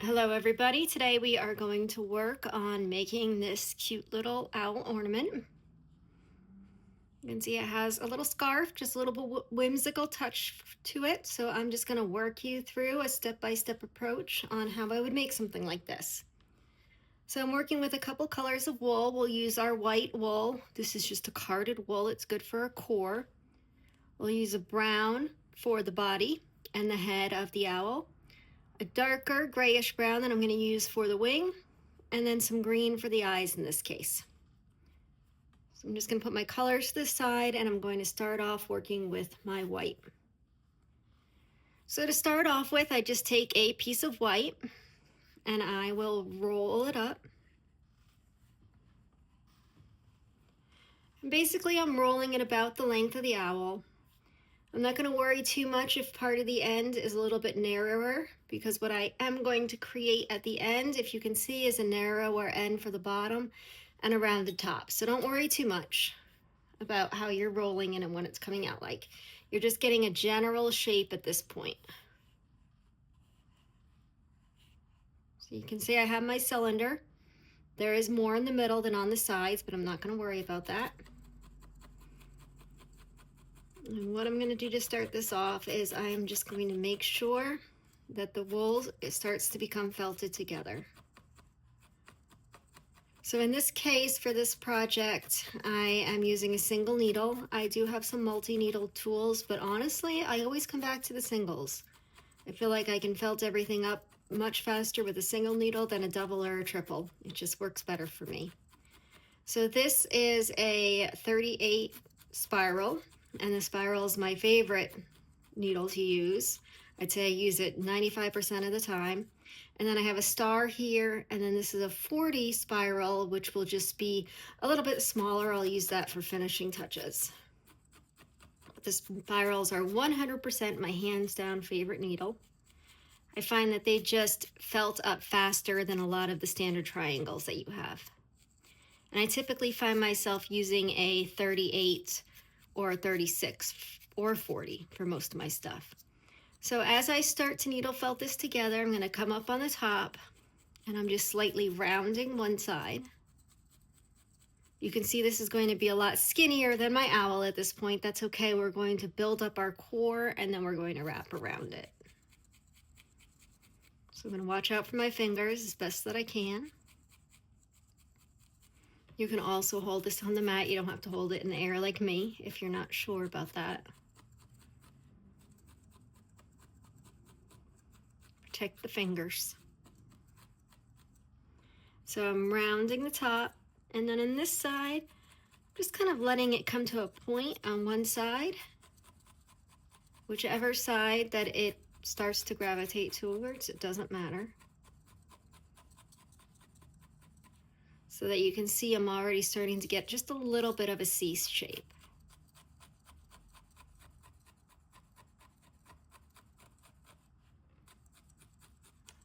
Hello everybody, today we are going to work on making this cute little owl ornament. You can see it has a little scarf, just a little whimsical touch to it, so I'm just going to work you through a step-by-step approach on how I would make something like this. So I'm working with a couple colors of wool. We'll use our white wool. This is just a carded wool, it's good for a core. We'll use a brown for the body and the head of the owl, a darker grayish brown that I'm going to use for the wing, and then some green for the eyes in this case. So I'm just going to put my colors to the side, and I'm going to start off working with my white. So to start off with, I just take a piece of white and I will roll it up. And basically I'm rolling it about the length of the owl. I'm not going to worry too much if part of the end is a little bit narrower, because what I am going to create at the end, if you can see, is a narrower end for the bottom and a rounded top. So don't worry too much about how you're rolling it and what it's coming out like. You're just getting a general shape at this point. So you can see I have my cylinder. There is more in the middle than on the sides, but I'm not going to worry about that. And what I'm going to do to start this off is I'm just going to make sure that the wool starts to become felted together. So in this case, for this project, I am using a single needle. I do have some multi-needle tools, but honestly, I always come back to the singles. I feel like I can felt everything up much faster with a single needle than a double or a triple. It just works better for me. So this is a 38 spiral, and the spiral is my favorite needle to use. I'd say I use it 95% of the time. And then I have a star here, and then this is a 40 spiral, which will just be a little bit smaller. I'll use that for finishing touches. The spirals are 100% my hands down favorite needle. I find that they just felt up faster than a lot of the standard triangles that you have. And I typically find myself using a 38 or a 36 or 40 for most of my stuff. So as I start to needle felt this together, I'm going to come up on the top and I'm just slightly rounding one side. You can see this is going to be a lot skinnier than my owl at this point. That's okay. We're going to build up our core and then we're going to wrap around it. So I'm going to watch out for my fingers as best that I can. You can also hold this on the mat. You don't have to hold it in the air like me if you're not sure about that. Protect the fingers. So I'm rounding the top, and then on this side, just kind of letting it come to a point on one side, whichever side that it starts to gravitate towards, it doesn't matter. So that you can see I'm already starting to get just a little bit of a C shape.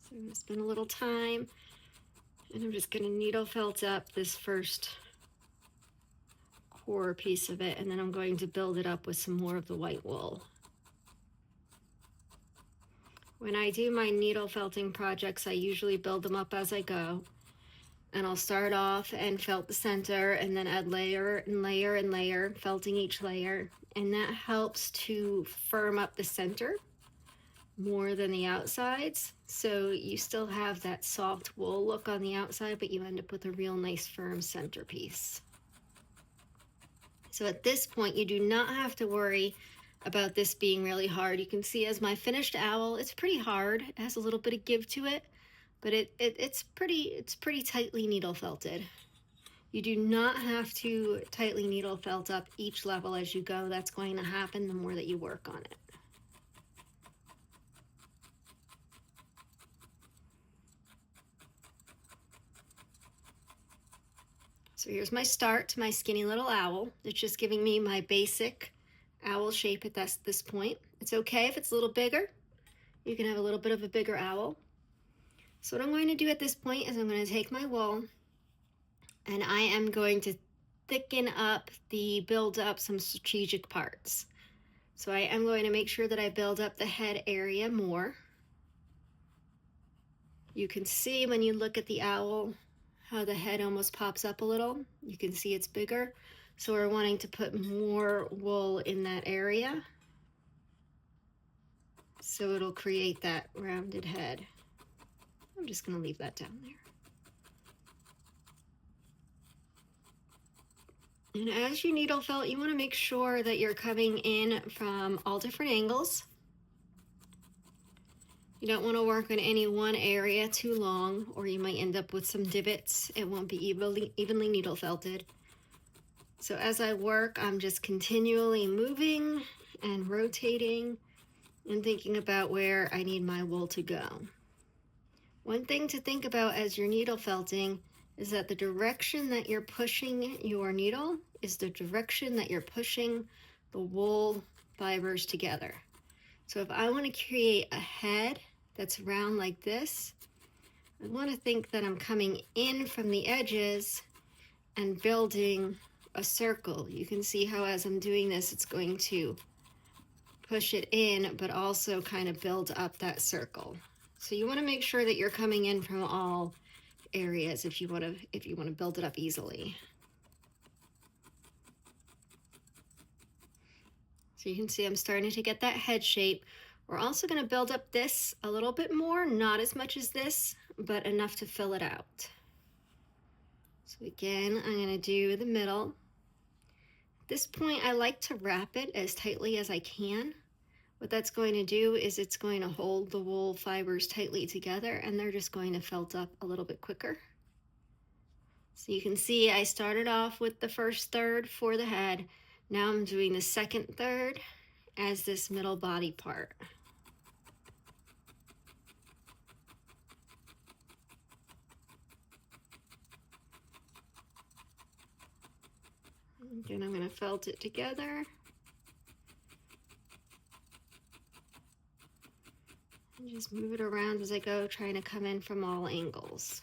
So I'm going to spend a little time, and I'm just going to needle felt up this first core piece of it, and then I'm going to build it up with some more of the white wool. When I do my needle felting projects, I usually build them up as I go. And I'll start off and felt the center and then add layer and layer and layer, felting each layer. And that helps to firm up the center more than the outsides. So you still have that soft wool look on the outside, but you end up with a real nice firm centerpiece. So at this point, you do not have to worry about this being really hard. You can see as my finished owl, it's pretty hard. It has a little bit of give to it, but it's pretty tightly needle felted. You do not have to tightly needle felt up each level as you go. That's going to happen the more that you work on it. So here's my start to my skinny little owl. It's just giving me my basic owl shape at this point. It's okay if it's a little bigger. You can have a little bit of a bigger owl. So what I'm going to do at this point is I'm going to take my wool and I am going to thicken up build up some strategic parts. So I am going to make sure that I build up the head area more. You can see when you look at the owl how the head almost pops up a little. You can see it's bigger. So we're wanting to put more wool in that area, so it'll create that rounded head. I'm just going to leave that down there. And as you needle felt, you want to make sure that you're coming in from all different angles. You don't want to work on any one area too long, or you might end up with some divots. It won't be evenly needle felted. So as I work, I'm just continually moving and rotating and thinking about where I need my wool to go. One thing to think about as you're needle felting is that the direction that you're pushing your needle is the direction that you're pushing the wool fibers together. So if I want to create a head that's round like this, I want to think that I'm coming in from the edges and building a circle. You can see how as I'm doing this, it's going to push it in, but also kind of build up that circle. So you want to make sure that you're coming in from all areas if you want to build it up easily. So you can see I'm starting to get that head shape. We're also going to build up this a little bit more, not as much as this, but enough to fill it out. So again, I'm going to do the middle. At this point, I like to wrap it as tightly as I can. What that's going to do is it's going to hold the wool fibers tightly together, and they're just going to felt up a little bit quicker. So you can see I started off with the first third for the head. Now I'm doing the second third as this middle body part. Again, I'm going to felt it together. And just move it around as I go, trying to come in from all angles.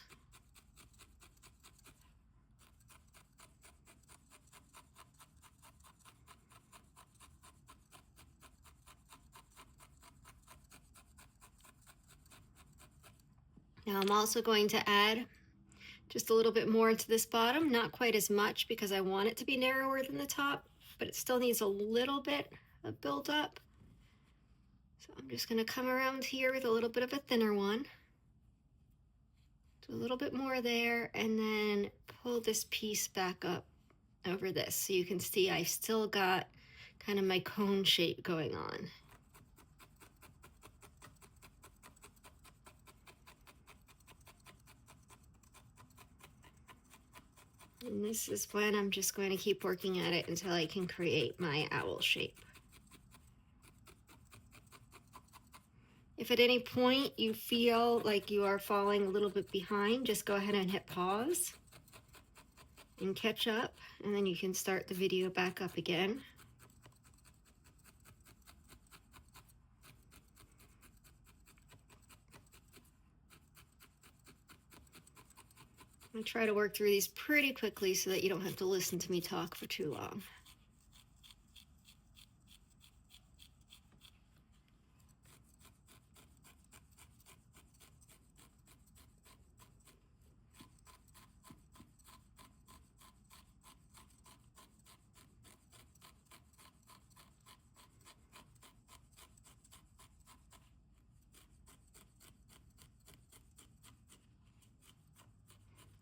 Now I'm also going to add just a little bit more to this bottom, not quite as much because I want it to be narrower than the top, but it still needs a little bit of build up. So I'm just going to come around here with a little bit of a thinner one. Do a little bit more there, and then pull this piece back up over this. So you can see I've still got kind of my cone shape going on. And this is when I'm just going to keep working at it until I can create my owl shape. If at any point you feel like you are falling a little bit behind, just go ahead and hit pause and catch up, and then you can start the video back up again. I try to work through these pretty quickly so that you don't have to listen to me talk for too long.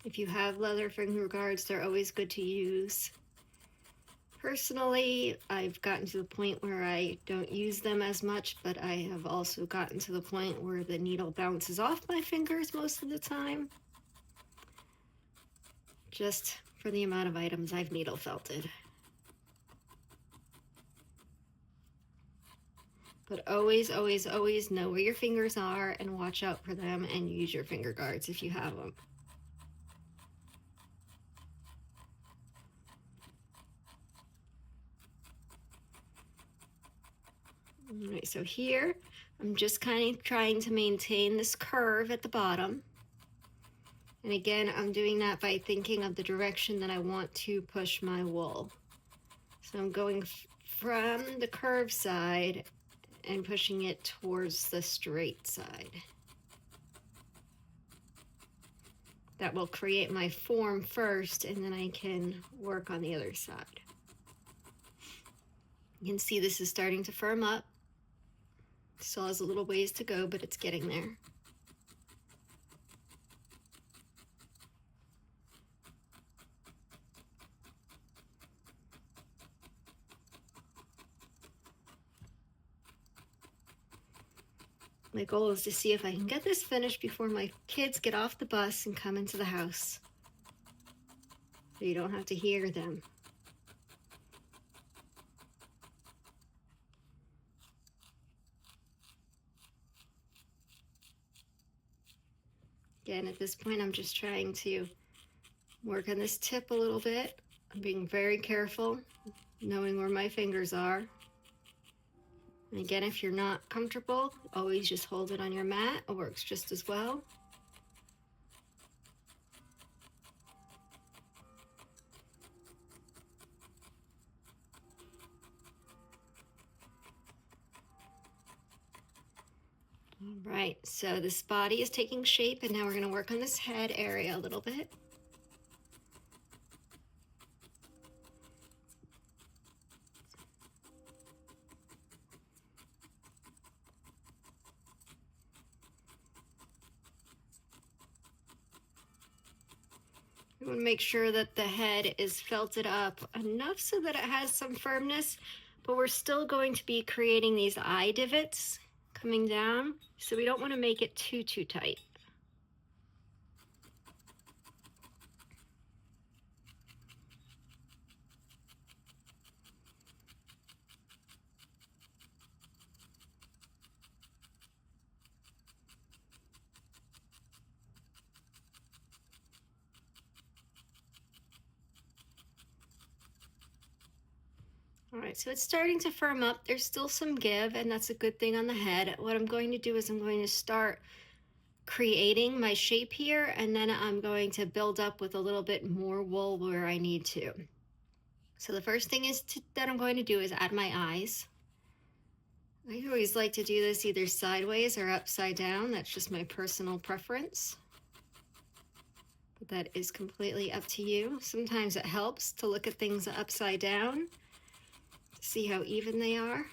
If you have leather finger guards, they're always good to use. Personally, I've gotten to the point where I don't use them as much, but I have also gotten to the point where the needle bounces off my fingers most of the time, just for the amount of items I've needle felted. But always, always, always know where your fingers are and watch out for them, and use your finger guards if you have them. All right, so here I'm just kind of trying to maintain this curve at the bottom. And again, I'm doing that by thinking of the direction that I want to push my wool. So I'm going from the curved side and pushing it towards the straight side. that will create my form first, and then I can work on the other side. You can see this is starting to firm up. Still has a little ways to go, but it's getting there. My goal is to see if I can get this finished before my kids get off the bus and come into the house, so you don't have to hear them. Again, at this point, I'm just trying to work on this tip a little bit. I'm being very careful, knowing where my fingers are. And again, if you're not comfortable, always just hold it on your mat. It works just as well. All right, so this body is taking shape, and now we're going to work on this head area a little bit. We want to make sure that the head is felted up enough so that it has some firmness, but we're still going to be creating these eye divots coming down, so we don't want to make it too tight. All right, so it's starting to firm up. There's still some give, and that's a good thing on the head. What I'm going to do is I'm going to start creating my shape here, and then I'm going to build up with a little bit more wool where I need to. So the first thing that I'm going to do is add my eyes. I always like to do this either sideways or upside down. That's just my personal preference. But that is completely up to you. Sometimes it helps to look at things upside down, see how even they are.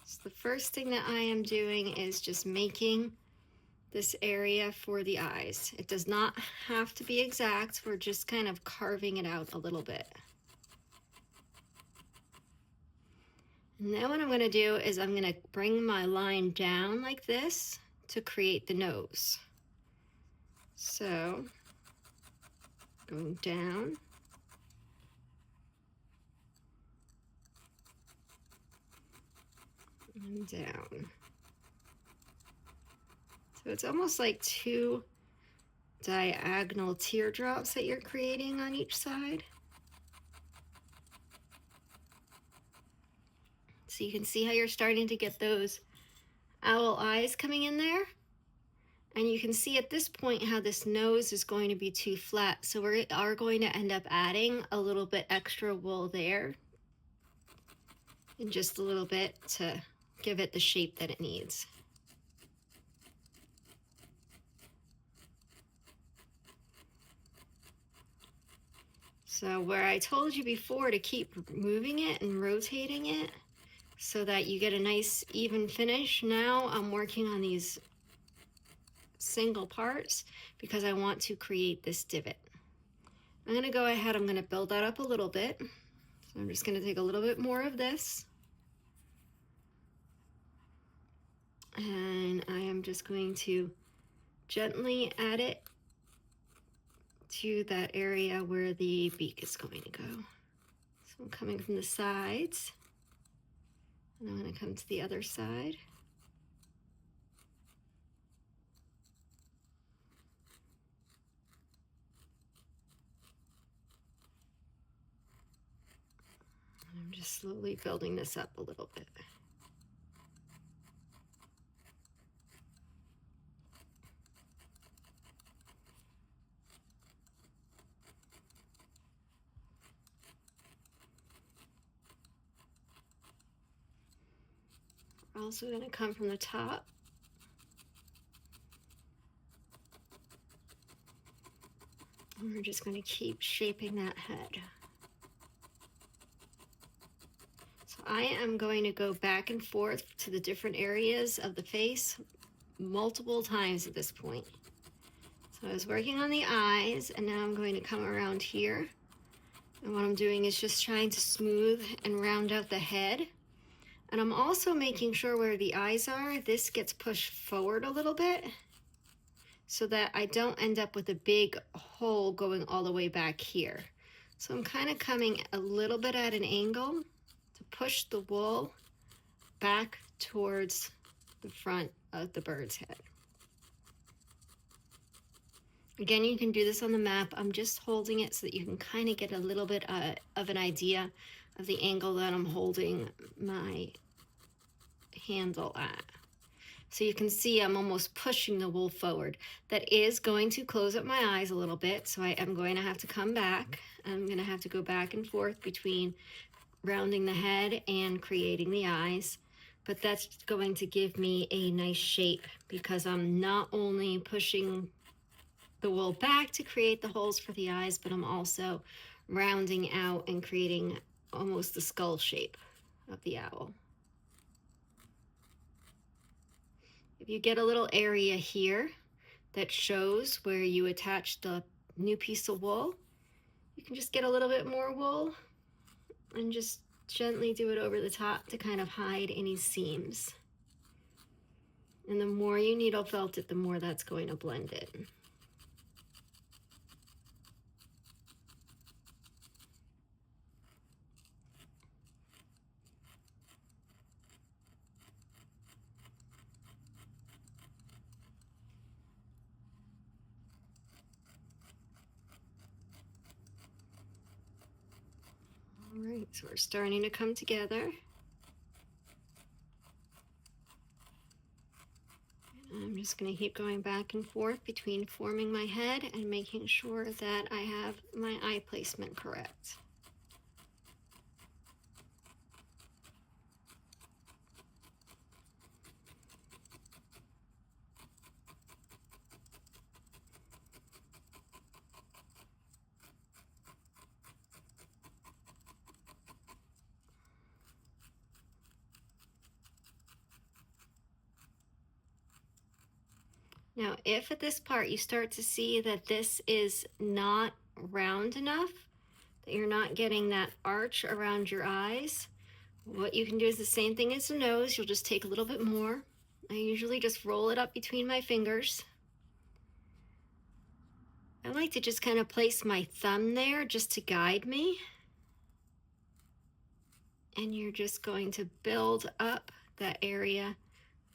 So the first thing that I am doing is just making this area for the eyes. It does not have to be exact. We're just kind of carving it out a little bit. And then what I'm going to do is I'm going to bring my line down like this to create the nose. So going down. And down. So it's almost like two diagonal teardrops that you're creating on each side. So you can see how you're starting to get those owl eyes coming in there. And you can see at this point how this nose is going to be too flat. So we are going to end up adding a little bit extra wool there. And just a little bit to give it the shape that it needs. So where I told you before to keep moving it and rotating it so that you get a nice even finish, now I'm working on these single parts because I want to create this divot. I'm going to go ahead, I'm going to build that up a little bit. So I'm just going to take a little bit more of this. And I am just going to gently add it to that area where the beak is going to go. So I'm coming from the sides, and I'm going to come to the other side. I'm just slowly building this up a little bit. Also going to come from the top. And we're just going to keep shaping that head. So I am going to go back and forth to the different areas of the face multiple times at this point. So I was working on the eyes, and now I'm going to come around here. And what I'm doing is just trying to smooth and round out the head. And I'm also making sure where the eyes are, this gets pushed forward a little bit so that I don't end up with a big hole going all the way back here. So I'm kind of coming a little bit at an angle to push the wool back towards the front of the bird's head. Again, you can do this on the map. I'm just holding it so that you can kind of get a little bit of an idea of the angle that I'm holding my handle at. So you can see I'm almost pushing the wool forward. That is going to close up my eyes a little bit, so I am going to have to come back. I'm going to have to go back and forth between rounding the head and creating the eyes. But that's going to give me a nice shape because I'm not only pushing the wool back to create the holes for the eyes, but I'm also rounding out and creating almost the skull shape of the owl. If you get a little area here that shows where you attach the new piece of wool, you can just get a little bit more wool and just gently do it over the top to kind of hide any seams. And the more you needle felt it, the more that's going to blend it. All right, so we're starting to come together. And I'm just going to keep going back and forth between forming my head and making sure that I have my eye placement correct. Now, if at this part you start to see that this is not round enough, that you're not getting that arch around your eyes, what you can do is the same thing as the nose. You'll just take a little bit more. I usually just roll it up between my fingers. I like to just kind of place my thumb there just to guide me. And you're just going to build up that area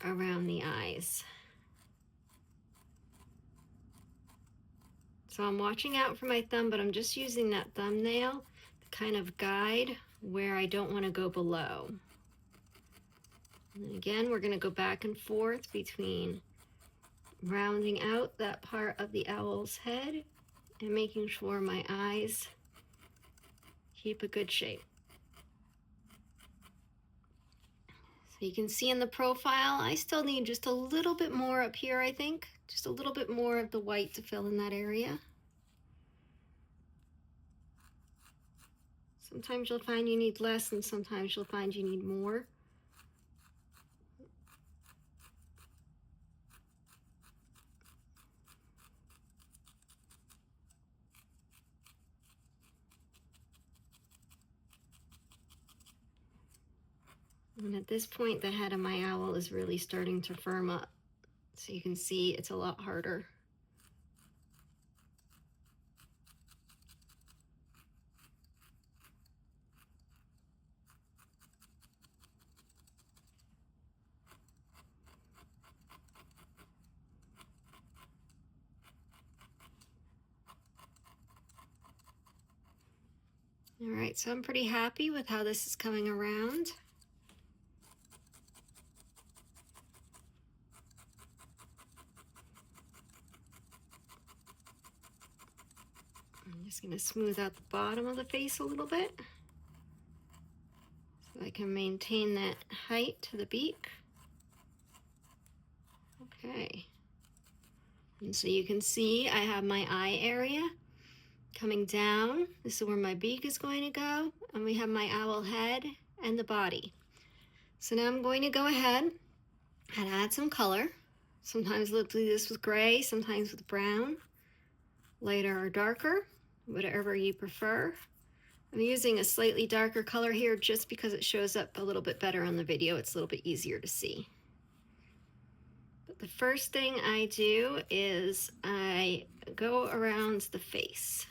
around the eyes. So I'm watching out for my thumb, but I'm just using that thumbnail to kind of guide where I don't want to go below. And again, we're going to go back and forth between rounding out that part of the owl's head and making sure my eyes keep a good shape. So you can see in the profile, I still need just a little bit more up here, I think. Just a little bit more of the white to fill in that area. Sometimes you'll find you need less, and sometimes you'll find you need more. And at this point, the head of my owl is really starting to firm up. So you can see it's a lot harder. All right, so I'm pretty happy with how this is coming around. I'm just going to smooth out the bottom of the face a little bit so I can maintain that height to the beak. Okay. And so you can see I have my eye area. Coming down, this is where my beak is going to go, and we have my owl head and the body. So now I'm going to go ahead and add some color. Sometimes we'll do this with gray, sometimes with brown, lighter or darker, whatever you prefer. I'm using a slightly darker color here just because it shows up a little bit better on the video. It's a little bit easier to see. But the first thing I do is I go around the face.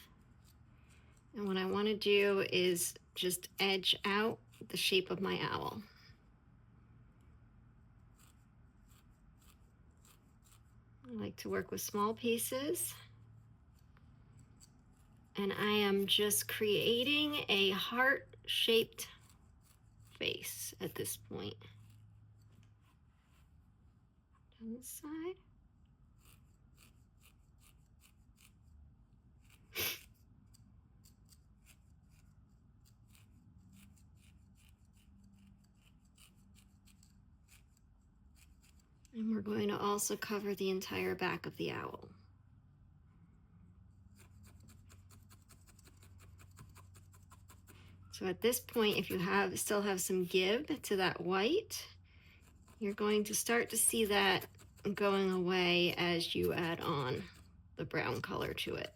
And what I want to do is just edge out the shape of my owl. I like to work with small pieces. And I am just creating a heart-shaped face at this point. Down this side. And we're going to also cover the entire back of the owl. So at this point, if you still have some give to that white, you're going to start to see that going away as you add on the brown color to it.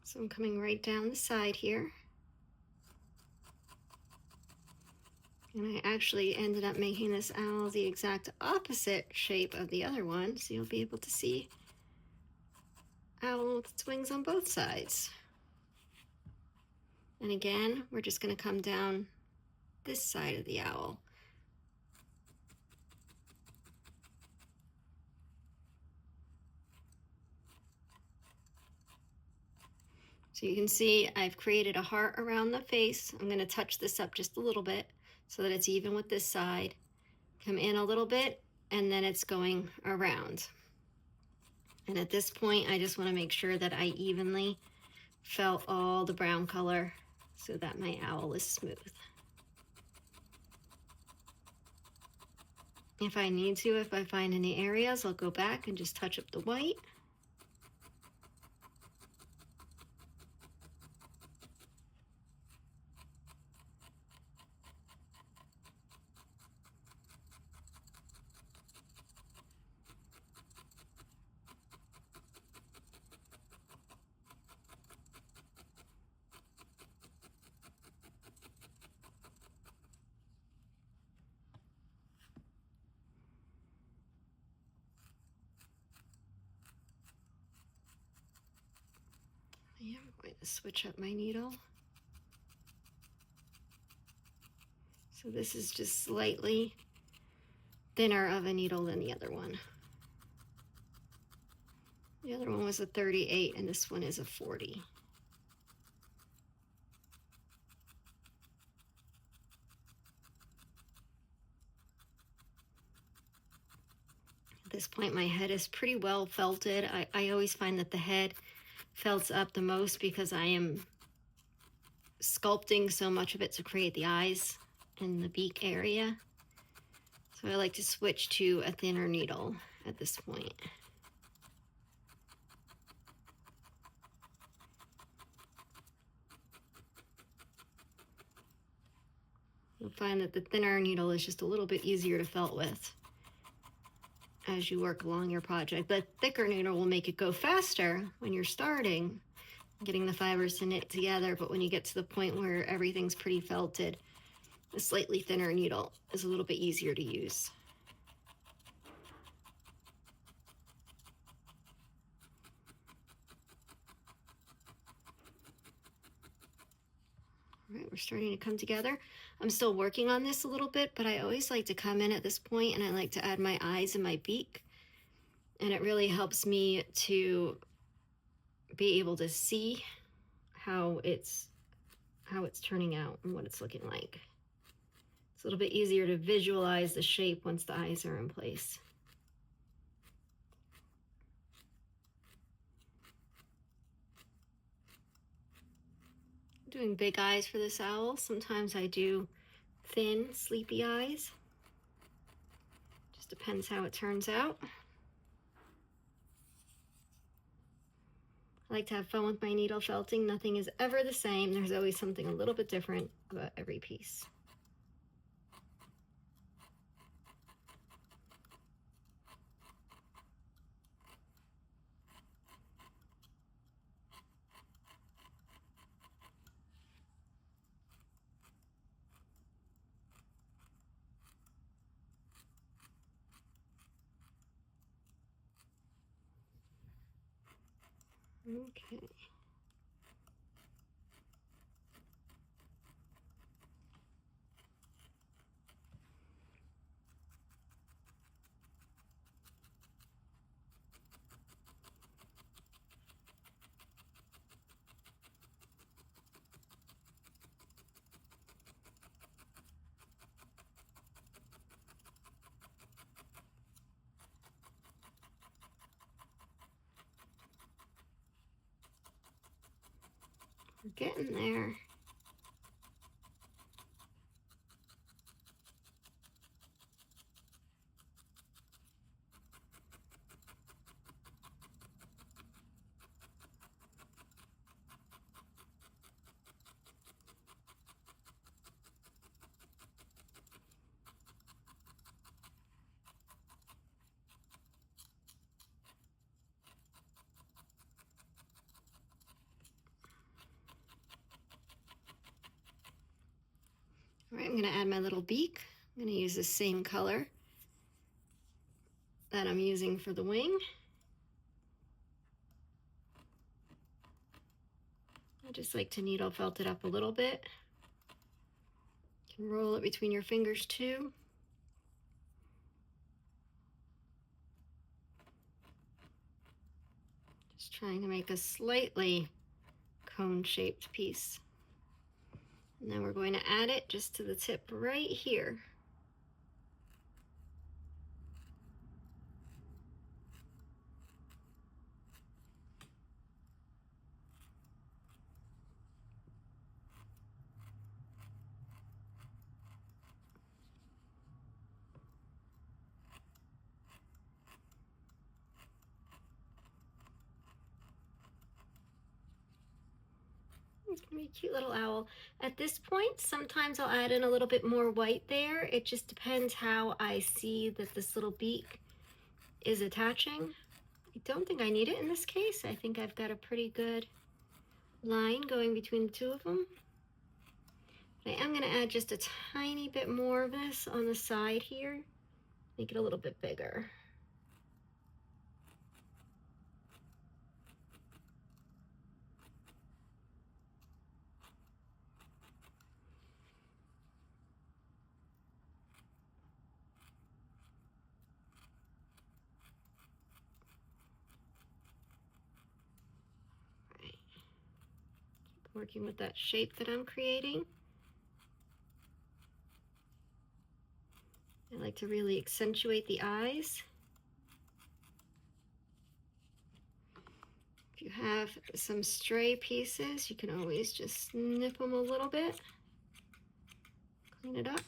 So I'm coming right down the side here. And I actually ended up making this owl the exact opposite shape of the other one, so you'll be able to see owl with its wings on both sides. And again, we're just going to come down this side of the owl. So you can see I've created a heart around the face. I'm going to touch this up just a little bit so that it's even with this side. Come in a little bit, and then it's going around. And at this point, I just want to make sure that I evenly felt all the brown color so that my owl is smooth. If I need to, if I find any areas, I'll go back and just touch up the white. Yeah, I'm going to switch up my needle. So this is just slightly thinner of a needle than the other one. The other one was a 38 and this one is a 40. At this point, my head is pretty well felted. I always find that the head felts up the most because I am sculpting so much of it to create the eyes and the beak area. So I like to switch to a thinner needle at this point. You'll find that the thinner needle is just a little bit easier to felt with as you work along your project. The thicker needle will make it go faster when you're starting, getting the fibers to knit together, but when you get to the point where everything's pretty felted, a slightly thinner needle is a little bit easier to use. All right, we're starting to come together. I'm still working on this a little bit, but I always like to come in at this point and I like to add my eyes and my beak. And it really helps me to be able to see how it's turning out and what it's looking like. It's a little bit easier to visualize the shape once the eyes are in place. doing big eyes for this owl. Sometimes I do thin, sleepy eyes. Just depends how it turns out. I like to have fun with my needle felting. Nothing is ever the same. There's always something a little bit different about every piece. Okay. We're getting there. All right, I'm going to add my little beak. I'm going to use the same color that I'm using for the wing. I just like to needle felt it up a little bit. You can roll it between your fingers too. Just trying to make a slightly cone-shaped piece. And then we're going to add it just to the tip right here. It's gonna be a cute little owl. At this point, sometimes I'll add in a little bit more white there. It just depends how I see that this little beak is attaching. I don't think I need it in this case. I think I've got a pretty good line going between the two of them. But I am gonna add just a tiny bit more of this on the side here. Make it a little bit bigger. Working with that shape that I'm creating. I like to really accentuate the eyes. If you have some stray pieces, you can always just snip them a little bit, clean it up.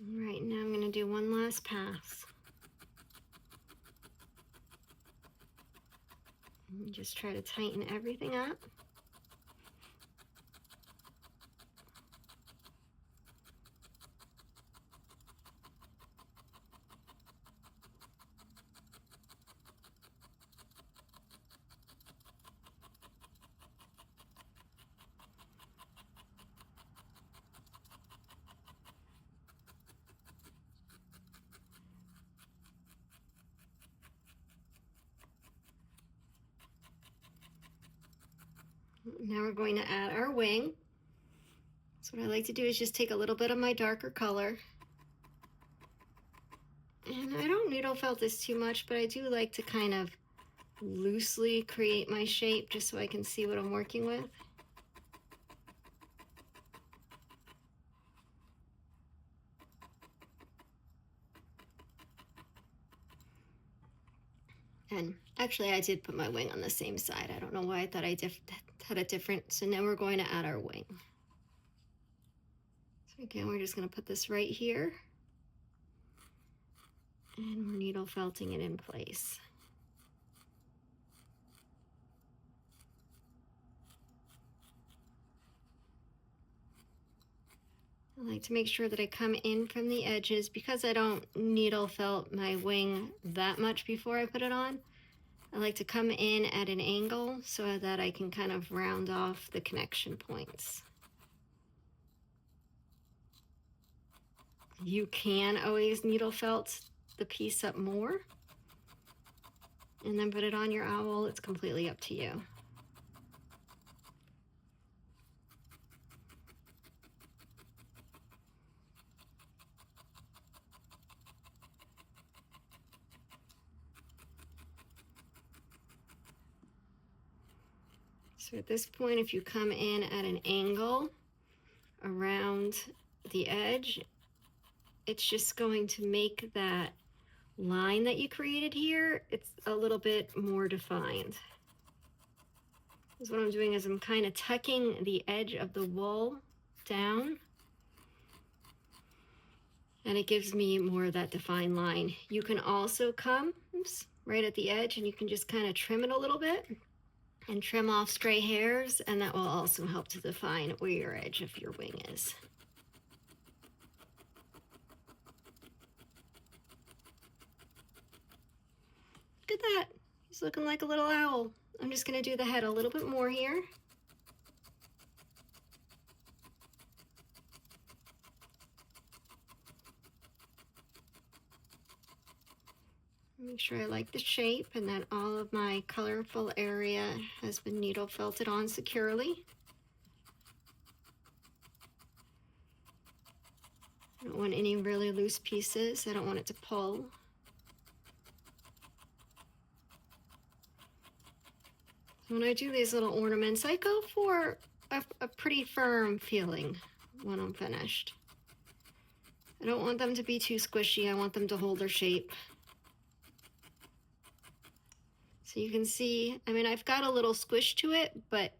All right, now I'm going to do one last pass. And just try to tighten everything up. Now we're going to add our wing. So what I like to do is just take a little bit of my darker color. And I don't needle felt this too much, but I do like to kind of loosely create my shape just so I can see what I'm working with. And actually I did put my wing on the same side. I don't know why I thought I had it different. So now we're going to add our wing. So again, we're just going to put this right here. And we're needle felting it in place. I like to make sure that I come in from the edges because I don't needle felt my wing that much before I put it on. I like to come in at an angle so that I can kind of round off the connection points. You can always needle felt the piece up more and then put it on your owl. It's completely up to you. So at this point, if you come in at an angle around the edge, it's just going to make that line that you created here, it's a little bit more defined. So what I'm doing is I'm kind of tucking the edge of the wool down, and it gives me more of that defined line. You can also come right at the edge and you can just kind of trim it a little bit and trim off stray hairs, and that will also help to define where your edge of your wing is. Look at that, he's looking like a little owl. I'm just going to do the head a little bit more here. Make sure I like the shape and that all of my colorful area has been needle felted on securely. I don't want any really loose pieces. I don't want it to pull. So when I do these little ornaments, I go for a pretty firm feeling when I'm finished. I don't want them to be too squishy. I want them to hold their shape. So you can see, I mean, I've got a little squish to it, but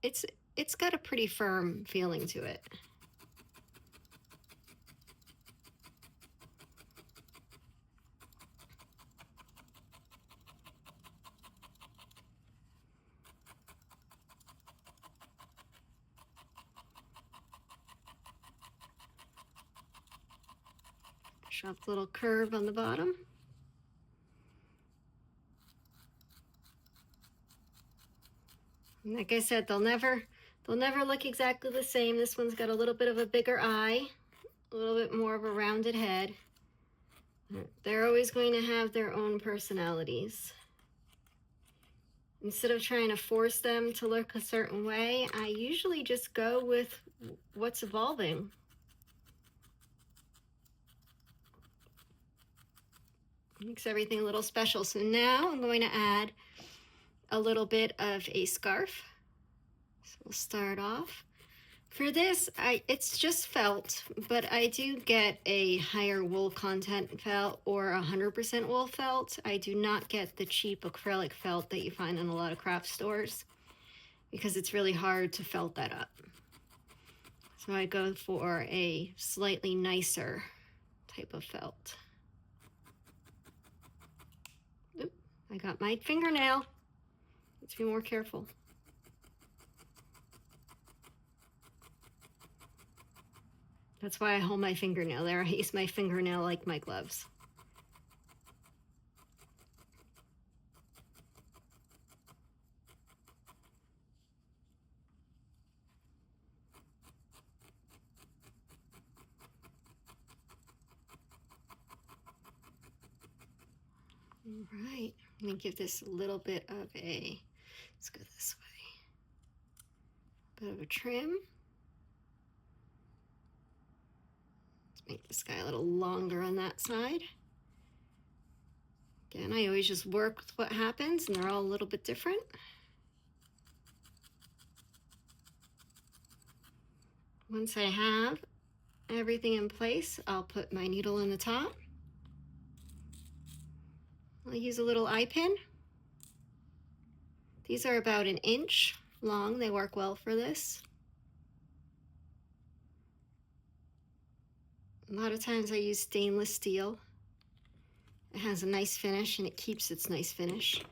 it's got a pretty firm feeling to it. Drop the little curve on the bottom. And like I said, they'll never look exactly the same. This one's got a little bit of a bigger eye, a little bit more of a rounded head. They're always going to have their own personalities. Instead of trying to force them to look a certain way, I usually just go with what's evolving. Makes everything a little special. So now I'm going to add a little bit of a scarf. So we'll start off. For this, it's just felt, but I do get a higher wool content felt or 100% wool felt. I do not get the cheap acrylic felt that you find in a lot of craft stores because it's really hard to felt that up. So I go for a slightly nicer type of felt. Oop, I got my fingernail. Let's be more careful. That's why I hold my fingernail there. I use my fingernail like my gloves. All right, let me give this a little bit of a, let's go this way, bit of a trim. Make this guy a little longer on that side. Again, I always just work with what happens, and they're all a little bit different. Once I have everything in place, I'll put my needle in the top. I'll use a little eye pin These are about an inch long. They work well for this. A lot of times I use stainless steel. It has a nice finish and it keeps its nice finish.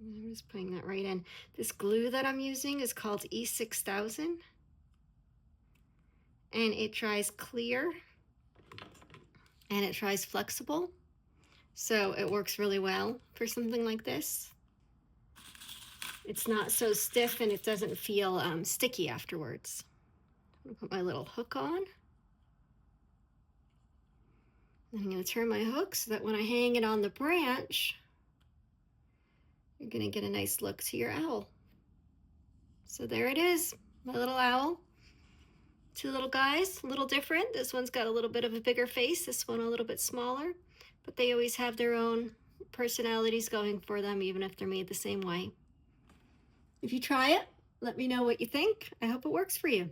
I'm just putting that right in. This glue that I'm using is called E6000 and it dries clear and it dries flexible. So it works really well for something like this. It's not so stiff and it doesn't feel sticky afterwards. I'm gonna put my little hook on. I'm going to turn my hook so that when I hang it on the branch, you're going to get a nice look to your owl. So there it is, my little owl. Two little guys, a little different. This one's got a little bit of a bigger face, this one a little bit smaller, but they always have their own personalities going for them, even if they're made the same way. If you try it, let me know what you think. I hope it works for you.